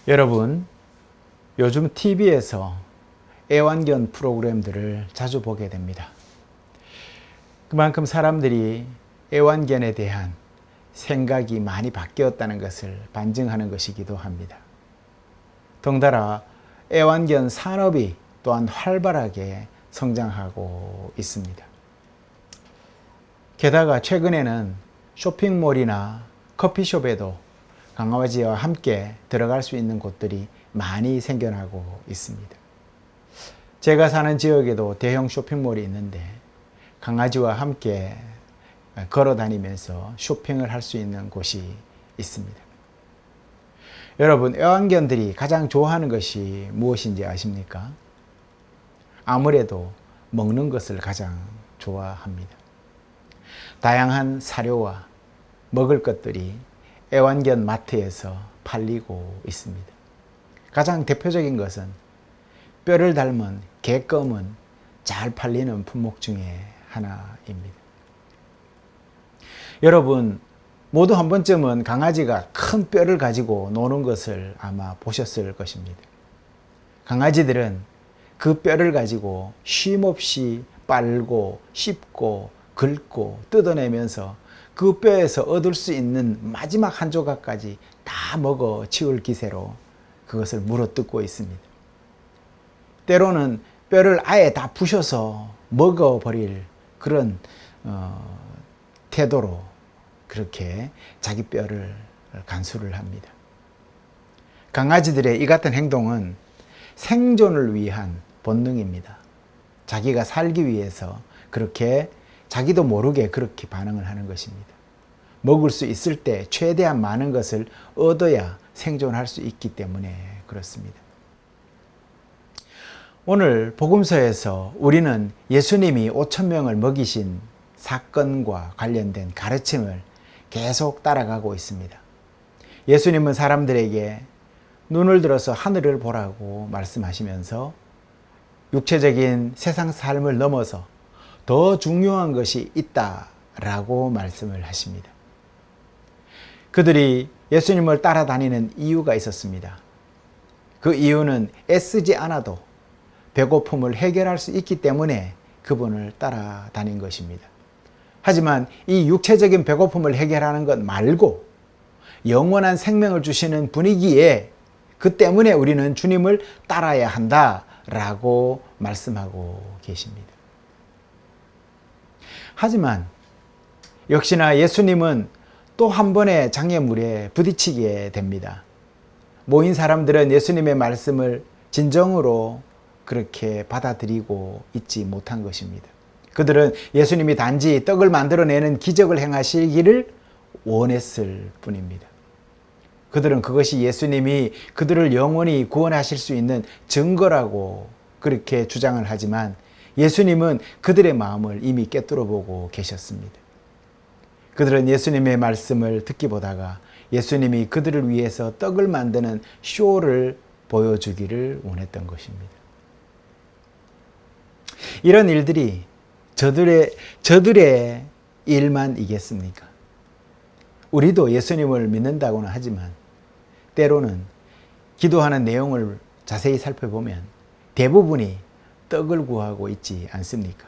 여러분, 요즘 TV에서 애완견 프로그램들을 자주 보게 됩니다. 그만큼 사람들이 애완견에 대한 생각이 많이 바뀌었다는 것을 반증하는 것이기도 합니다. 덩달아 애완견 산업이 또한 활발하게 성장하고 있습니다. 게다가 최근에는 쇼핑몰이나 커피숍에도 강아지와 함께 들어갈 수 있는 곳들이 많이 생겨나고 있습니다. 제가 사는 지역에도 대형 쇼핑몰이 있는데 강아지와 함께 걸어 다니면서 쇼핑을 할 수 있는 곳이 있습니다. 여러분, 애완견들이 가장 좋아하는 것이 무엇인지 아십니까? 아무래도 먹는 것을 가장 좋아합니다. 다양한 사료와 먹을 것들이 애완견 마트에서 팔리고 있습니다. 가장 대표적인 것은 뼈를 닮은 개껌은 잘 팔리는 품목 중에 하나입니다. 여러분, 모두 한 번쯤은 강아지가 큰 뼈를 가지고 노는 것을 아마 보셨을 것입니다. 강아지들은 그 뼈를 가지고 쉼없이 빨고 씹고 긁고 뜯어내면서 그 뼈에서 얻을 수 있는 마지막 한 조각까지 다 먹어 치울 기세로 그것을 물어뜯고 있습니다. 때로는 뼈를 아예 다 부셔서 먹어버릴 그런 태도로 그렇게 자기 뼈를 간수를 합니다. 강아지들의 이 같은 행동은 생존을 위한 본능입니다. 자기가 살기 위해서 그렇게 자기도 모르게 그렇게 반응을 하는 것입니다. 먹을 수 있을 때 최대한 많은 것을 얻어야 생존할 수 있기 때문에 그렇습니다. 오늘 복음서에서 우리는 예수님이 5,000명을 먹이신 사건과 관련된 가르침을 계속 따라가고 있습니다. 예수님은 사람들에게 눈을 들어서 하늘을 보라고 말씀하시면서 육체적인 세상 삶을 넘어서 더 중요한 것이 있다라고 말씀을 하십니다. 그들이 예수님을 따라다니는 이유가 있었습니다. 그 이유는 애쓰지 않아도 배고픔을 해결할 수 있기 때문에 그분을 따라다닌 것입니다. 하지만 이 육체적인 배고픔을 해결하는 것 말고 영원한 생명을 주시는 분이기에 그 때문에 우리는 주님을 따라야 한다라고 말씀하고 계십니다. 하지만 역시나 예수님은 또 한 번의 장애물에 부딪히게 됩니다. 모인 사람들은 예수님의 말씀을 진정으로 그렇게 받아들이고 있지 못한 것입니다. 그들은 예수님이 단지 떡을 만들어내는 기적을 행하시기를 원했을 뿐입니다. 그들은 그것이 예수님이 그들을 영원히 구원하실 수 있는 증거라고 그렇게 주장을 하지만 예수님은 그들의 마음을 이미 꿰뚫어 보고 계셨습니다. 그들은 예수님의 말씀을 듣기보다가 예수님이 그들을 위해서 떡을 만드는 쇼를 보여주기를 원했던 것입니다. 이런 일들이 저들의 일만이겠습니까? 우리도 예수님을 믿는다고는 하지만 때로는 기도하는 내용을 자세히 살펴보면 대부분이 떡을 구하고 있지 않습니까?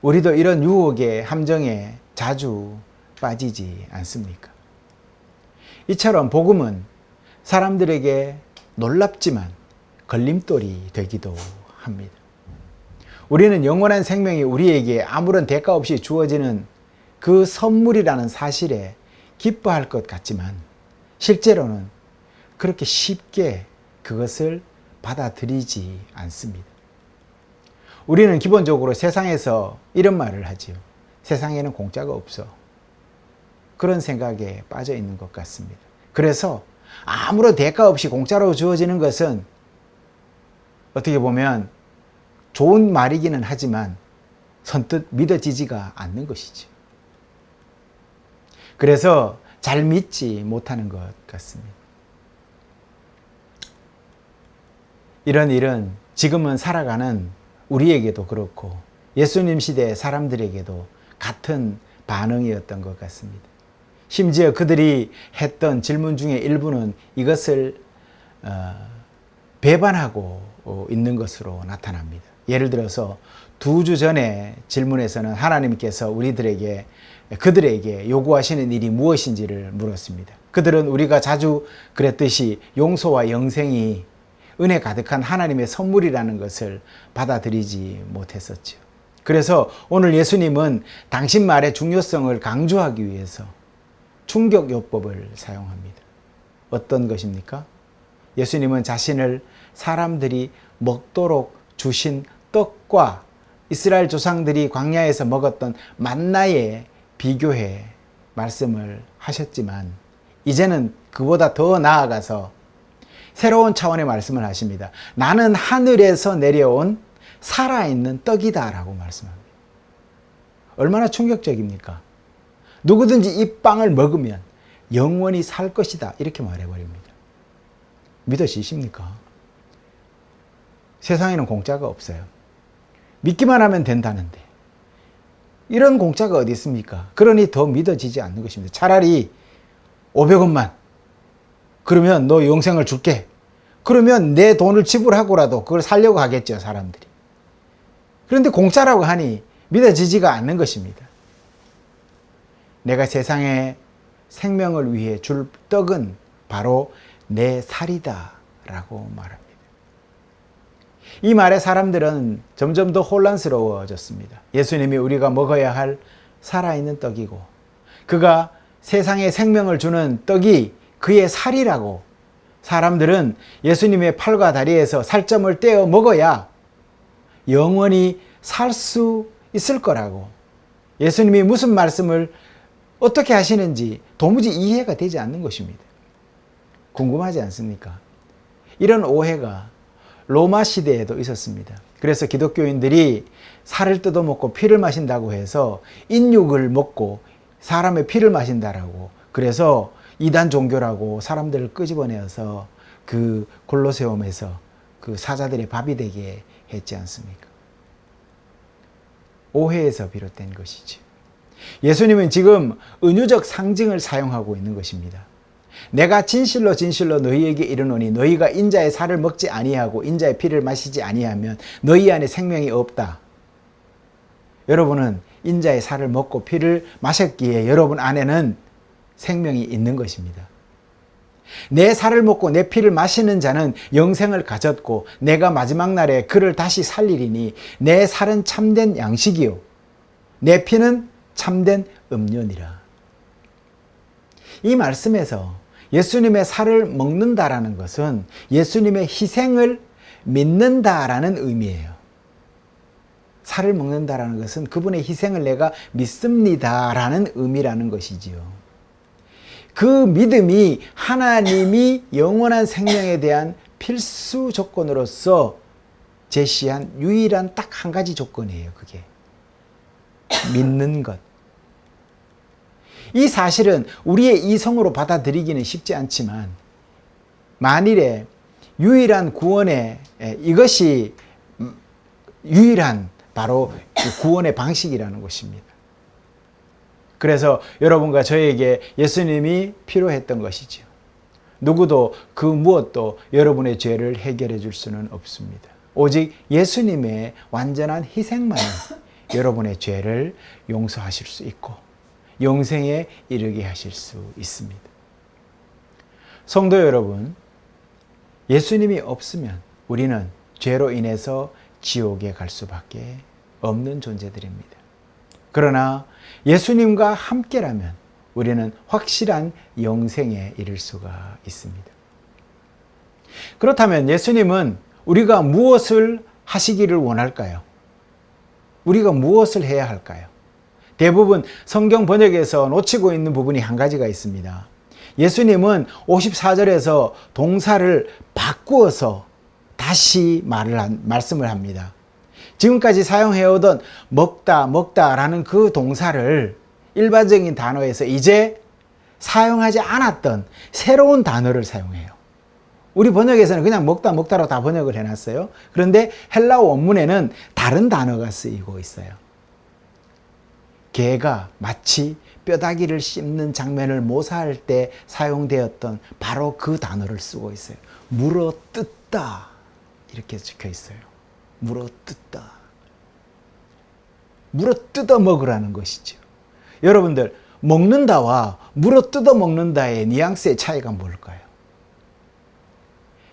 우리도 이런 유혹의 함정에 자주 빠지지 않습니까? 이처럼 복음은 사람들에게 놀랍지만 걸림돌이 되기도 합니다. 우리는 영원한 생명이 우리에게 아무런 대가 없이 주어지는 그 선물이라는 사실에 기뻐할 것 같지만 실제로는 그렇게 쉽게 그것을 받아들이지 않습니다. 우리는 기본적으로 세상에서 이런 말을 하지요. 세상에는 공짜가 없어. 그런 생각에 빠져 있는 것 같습니다. 그래서 아무런 대가 없이 공짜로 주어지는 것은 어떻게 보면 좋은 말이기는 하지만 선뜻 믿어지지가 않는 것이죠. 그래서 잘 믿지 못하는 것 같습니다. 이런 일은 지금은 살아가는 우리에게도 그렇고 예수님 시대 사람들에게도 같은 반응이었던 것 같습니다. 심지어 그들이 했던 질문 중에 일부는 이것을 배반하고 있는 것으로 나타납니다. 예를 들어서 2주 전에 질문에서는 하나님께서 그들에게 요구하시는 일이 무엇인지를 물었습니다. 그들은 우리가 자주 그랬듯이 용서와 영생이 은혜 가득한 하나님의 선물이라는 것을 받아들이지 못했었죠. 그래서 오늘 예수님은 당신 말의 중요성을 강조하기 위해서 충격요법을 사용합니다. 어떤 것입니까? 예수님은 자신을 사람들이 먹도록 주신 떡과 이스라엘 조상들이 광야에서 먹었던 만나에 비교해 말씀을 하셨지만 이제는 그보다 더 나아가서 새로운 차원의 말씀을 하십니다. 나는 하늘에서 내려온 살아있는 떡이다 라고 말씀합니다. 얼마나 충격적입니까? 누구든지 이 빵을 먹으면 영원히 살 것이다 이렇게 말해버립니다. 믿어지십니까? 세상에는 공짜가 없어요. 믿기만 하면 된다는데 이런 공짜가 어디 있습니까? 그러니 더 믿어지지 않는 것입니다. 차라리 500원만 그러면 너 영생을 줄게. 그러면 내 돈을 지불하고라도 그걸 살려고 하겠죠, 사람들이. 그런데 공짜라고 하니 믿어지지가 않는 것입니다. 내가 세상에 생명을 위해 줄 떡은 바로 내 살이다 라고 말합니다. 이 말에 사람들은 점점 더 혼란스러워졌습니다. 예수님이 우리가 먹어야 할 살아있는 떡이고 그가 세상에 생명을 주는 떡이 그의 살이라고 사람들은 예수님의 팔과 다리에서 살점을 떼어 먹어야 영원히 살 수 있을 거라고 예수님이 무슨 말씀을 어떻게 하시는지 도무지 이해가 되지 않는 것입니다. 궁금하지 않습니까? 이런 오해가 로마 시대에도 있었습니다. 그래서 기독교인들이 살을 뜯어먹고 피를 마신다고 해서 인육을 먹고 사람의 피를 마신다라고 그래서 이단 종교라고 사람들을 끄집어내어서 그 골로세움에서 그 사자들의 밥이 되게 했지 않습니까? 오해에서 비롯된 것이지. 예수님은 지금 은유적 상징을 사용하고 있는 것입니다. 내가 진실로 진실로 너희에게 이르노니 너희가 인자의 살을 먹지 아니하고 인자의 피를 마시지 아니하면 너희 안에 생명이 없다. 여러분은 인자의 살을 먹고 피를 마셨기에 여러분 안에는 생명이 있는 것입니다. 내 살을 먹고 내 피를 마시는 자는 영생을 가졌고 내가 마지막 날에 그를 다시 살리리니 내 살은 참된 양식이요 내 피는 참된 음료니라. 이 말씀에서 예수님의 살을 먹는다라는 것은 예수님의 희생을 믿는다라는 의미예요. 살을 먹는다라는 것은 그분의 희생을 내가 믿습니다라는 의미라는 것이지요. 그 믿음이 하나님이 영원한 생명에 대한 필수 조건으로서 제시한 유일한 딱 한 가지 조건이에요. 그게 믿는 것. 이 사실은 우리의 이성으로 받아들이기는 쉽지 않지만 만일에 유일한 구원의 이것이 유일한 바로 구원의 방식이라는 것입니다. 그래서 여러분과 저에게 예수님이 필요했던 것이죠. 누구도 그 무엇도 여러분의 죄를 해결해 줄 수는 없습니다. 오직 예수님의 완전한 희생만이 여러분의 죄를 용서하실 수 있고 영생에 이르게 하실 수 있습니다. 성도 여러분, 예수님이 없으면 우리는 죄로 인해서 지옥에 갈 수밖에 없는 존재들입니다. 그러나 예수님과 함께라면 우리는 확실한 영생에 이를 수가 있습니다. 그렇다면 예수님은 우리가 무엇을 하시기를 원할까요? 우리가 무엇을 해야 할까요? 대부분 성경 번역에서 놓치고 있는 부분이 한 가지가 있습니다. 예수님은 54절에서 동사를 바꾸어서 다시 말씀을 합니다. 지금까지 사용해오던 먹다라는 그 동사를 일반적인 단어에서 이제 사용하지 않았던 새로운 단어를 사용해요. 우리 번역에서는 그냥 먹다로 다 번역을 해놨어요. 그런데 헬라어 원문에는 다른 단어가 쓰이고 있어요. 개가 마치 뼈다귀를 씹는 장면을 묘사할 때 사용되었던 바로 그 단어를 쓰고 있어요. 물어뜯다 이렇게 적혀 있어요. 물어뜯다. 물어뜯어 먹으라는 것이죠. 여러분들, 먹는다와 물어뜯어 먹는다의 뉘앙스의 차이가 뭘까요?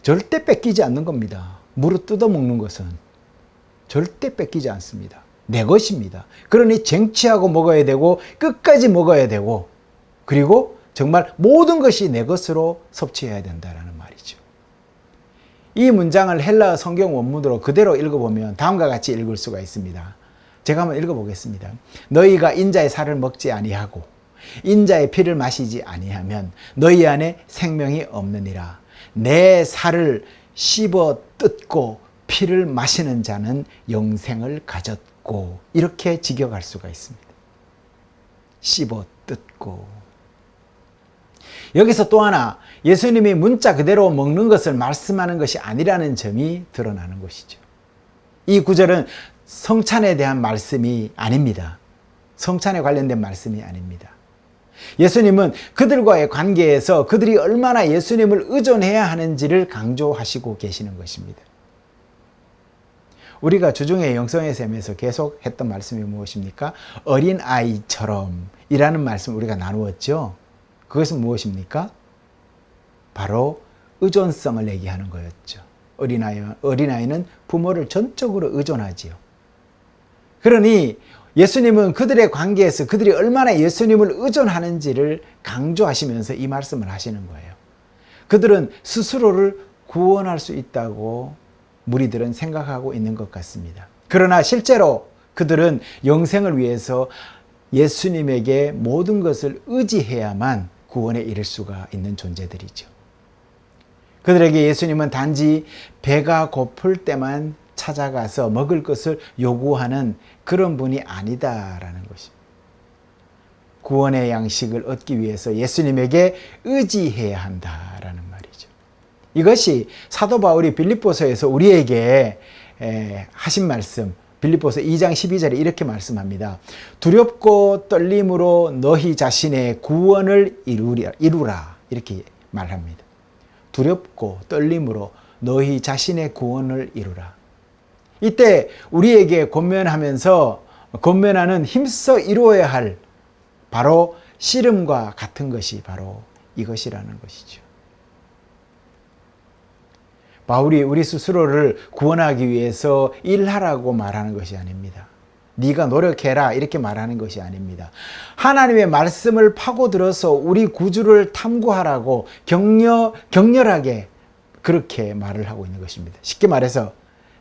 절대 뺏기지 않는 겁니다. 물어뜯어 먹는 것은 절대 뺏기지 않습니다. 내 것입니다. 그러니 쟁취하고 먹어야 되고 끝까지 먹어야 되고, 그리고 정말 모든 것이 내 것으로 섭취해야 된다는 말이죠. 이 문장을 헬라어 성경 원문으로 그대로 읽어보면 다음과 같이 읽을 수가 있습니다. 제가 한번 읽어보겠습니다. 너희가 인자의 살을 먹지 아니하고 인자의 피를 마시지 아니하면 너희 안에 생명이 없느니라. 내 살을 씹어 뜯고 피를 마시는 자는 영생을 가졌고, 이렇게 직역할 수가 있습니다. 씹어 뜯고. 여기서 또 하나 예수님이 문자 그대로 먹는 것을 말씀하는 것이 아니라는 점이 드러나는 것이죠. 이 구절은 성찬에 대한 말씀이 아닙니다. 성찬에 관련된 말씀이 아닙니다. 예수님은 그들과의 관계에서 그들이 얼마나 예수님을 의존해야 하는지를 강조하시고 계시는 것입니다. 우리가 주중에 영성의 셈에서 계속 했던 말씀이 무엇입니까? 어린아이처럼 이라는 말씀 우리가 나누었죠. 그것은 무엇입니까? 바로 의존성을 얘기하는 거였죠. 어린아이는 부모를 전적으로 의존하지요. 그러니 예수님은 그들의 관계에서 그들이 얼마나 예수님을 의존하는지를 강조하시면서 이 말씀을 하시는 거예요. 그들은 스스로를 구원할 수 있다고 무리들은 생각하고 있는 것 같습니다. 그러나 실제로 그들은 영생을 위해서 예수님에게 모든 것을 의지해야만 구원에 이를 수가 있는 존재들이죠. 그들에게 예수님은 단지 배가 고플 때만 찾아가서 먹을 것을 요구하는 그런 분이 아니다라는 것입니다. 구원의 양식을 얻기 위해서 예수님에게 의지해야 한다라는 말이죠. 이것이 사도 바울이 빌립보서에서 우리에게 하신 말씀, 빌립보서 2장 12절에 이렇게 말씀합니다. 두렵고 떨림으로 너희 자신의 구원을 이루라. 이렇게 말합니다. 두렵고 떨림으로 너희 자신의 구원을 이루라. 이때 우리에게 권면하는 힘써 이루어야 할 바로 씨름과 같은 것이 바로 이것이라는 것이죠. 바울이 우리 스스로를 구원하기 위해서 일하라고 말하는 것이 아닙니다. 네가 노력해라 이렇게 말하는 것이 아닙니다. 하나님의 말씀을 파고들어서 우리 구주를 탐구하라고 격렬하게 그렇게 말을 하고 있는 것입니다. 쉽게 말해서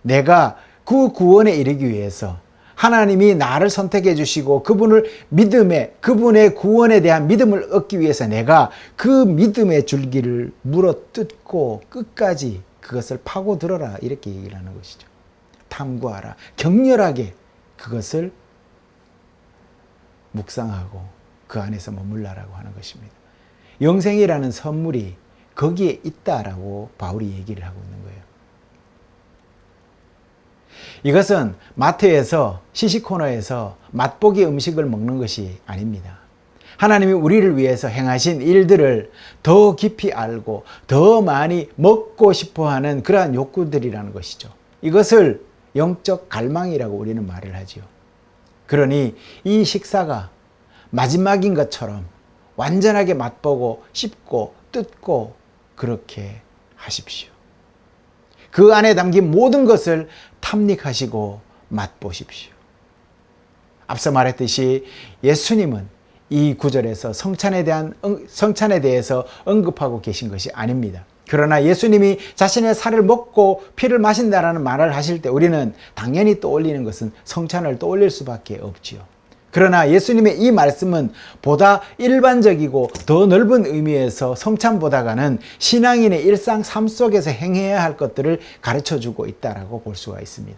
내가 그 구원에 이르기 위해서 하나님이 나를 선택해 주시고 그분의 구원에 대한 믿음을 얻기 위해서 내가 그 믿음의 줄기를 물어뜯고 끝까지 그것을 파고들어라 이렇게 얘기를 하는 것이죠. 탐구하라. 격렬하게 그것을 묵상하고 그 안에서 머물라라고 하는 것입니다. 영생이라는 선물이 거기에 있다라고 바울이 얘기를 하고 있는 거예요. 이것은 마트에서 시식 코너에서 맛보기 음식을 먹는 것이 아닙니다. 하나님이 우리를 위해서 행하신 일들을 더 깊이 알고 더 많이 먹고 싶어하는 그러한 욕구들이라는 것이죠. 이것을 영적 갈망이라고 우리는 말을 하죠. 그러니 이 식사가 마지막인 것처럼 완전하게 맛보고 씹고 뜯고 그렇게 하십시오. 그 안에 담긴 모든 것을 탐닉하시고 맛보십시오. 앞서 말했듯이 예수님은 이 구절에서 성찬에 대해서 언급하고 계신 것이 아닙니다. 그러나 예수님이 자신의 살을 먹고 피를 마신다라는 말을 하실 때 우리는 당연히 떠올리는 것은 성찬을 떠올릴 수밖에 없지요. 그러나 예수님의 이 말씀은 보다 일반적이고 더 넓은 의미에서 성찬보다는 신앙인의 일상 삶 속에서 행해야 할 것들을 가르쳐주고 있다라고 볼 수가 있습니다.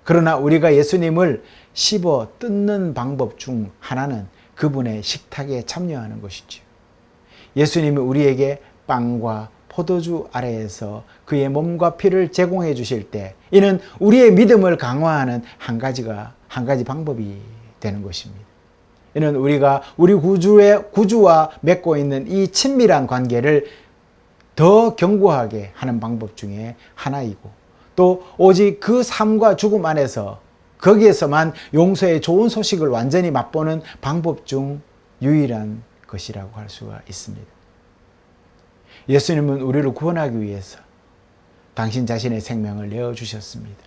그러나 우리가 예수님을 씹어 뜯는 방법 중 하나는 그분의 식탁에 참여하는 것이죠. 예수님이 우리에게 빵과 포도주 아래에서 그의 몸과 피를 제공해 주실 때 이는 우리의 믿음을 강화하는 한 가지 방법이 되는 것입니다. 이는 우리가 우리 구주와 맺고 있는 이 친밀한 관계를 더 견고하게 하는 방법 중에 하나이고, 또 오직 그 삶과 죽음 안에서 거기에서만 용서의 좋은 소식을 완전히 맛보는 방법 중 유일한 것이라고 할 수가 있습니다. 예수님은 우리를 구원하기 위해서 당신 자신의 생명을 내어주셨습니다.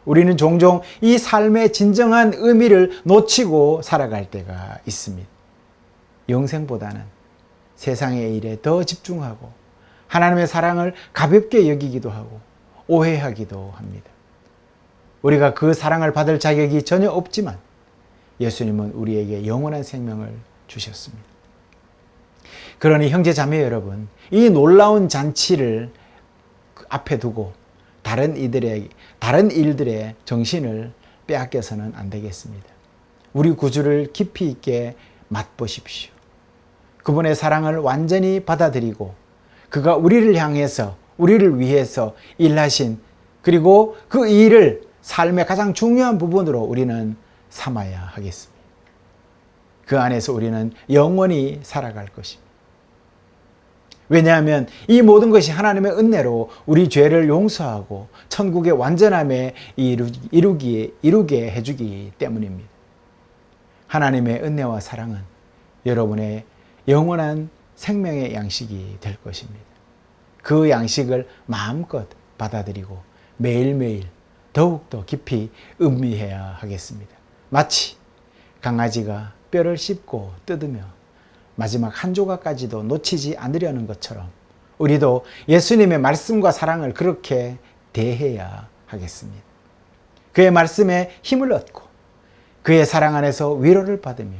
우리는 종종 이 삶의 진정한 의미를 놓치고 살아갈 때가 있습니다. 영생보다는 세상의 일에 더 집중하고 하나님의 사랑을 가볍게 여기기도 하고 오해하기도 합니다. 우리가 그 사랑을 받을 자격이 전혀 없지만 예수님은 우리에게 영원한 생명을 주셨습니다. 그러니 형제 자매 여러분, 이 놀라운 잔치를 앞에 두고 다른 일들의 정신을 빼앗겨서는 안 되겠습니다. 우리 구주를 깊이 있게 맛보십시오. 그분의 사랑을 완전히 받아들이고 그가 우리를 향해서 우리를 위해서 일하신, 그리고 그 일을 삶의 가장 중요한 부분으로 우리는 삼아야 하겠습니다. 그 안에서 우리는 영원히 살아갈 것입니다. 왜냐하면 이 모든 것이 하나님의 은혜로 우리 죄를 용서하고 천국의 완전함에 이루게 해주기 때문입니다. 하나님의 은혜와 사랑은 여러분의 영원한 생명의 양식이 될 것입니다. 그 양식을 마음껏 받아들이고 매일매일 더욱더 깊이 음미해야 하겠습니다. 마치 강아지가 뼈를 씹고 뜯으며 마지막 한 조각까지도 놓치지 않으려는 것처럼 우리도 예수님의 말씀과 사랑을 그렇게 대해야 하겠습니다. 그의 말씀에 힘을 얻고 그의 사랑 안에서 위로를 받으며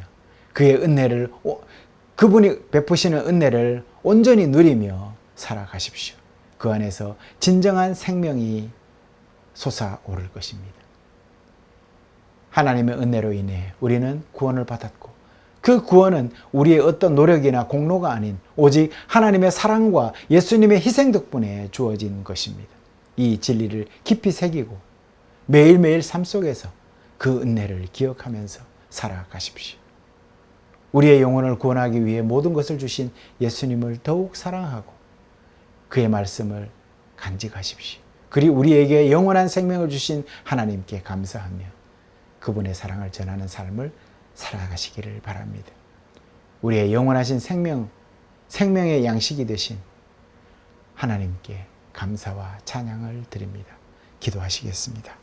그분이 베푸시는 은혜를 온전히 누리며 살아가십시오. 그 안에서 진정한 생명이 솟아오를 것입니다. 하나님의 은혜로 인해 우리는 구원을 받았고 그 구원은 우리의 어떤 노력이나 공로가 아닌 오직 하나님의 사랑과 예수님의 희생 덕분에 주어진 것입니다. 이 진리를 깊이 새기고 매일매일 삶 속에서 그 은혜를 기억하면서 살아가십시오. 우리의 영혼을 구원하기 위해 모든 것을 주신 예수님을 더욱 사랑하고 그의 말씀을 간직하십시오. 그리고 우리에게 영원한 생명을 주신 하나님께 감사하며 그분의 사랑을 전하는 삶을 살아가시기를 바랍니다. 우리의 영원하신 생명의 양식이 되신 하나님께 감사와 찬양을 드립니다. 기도하시겠습니다.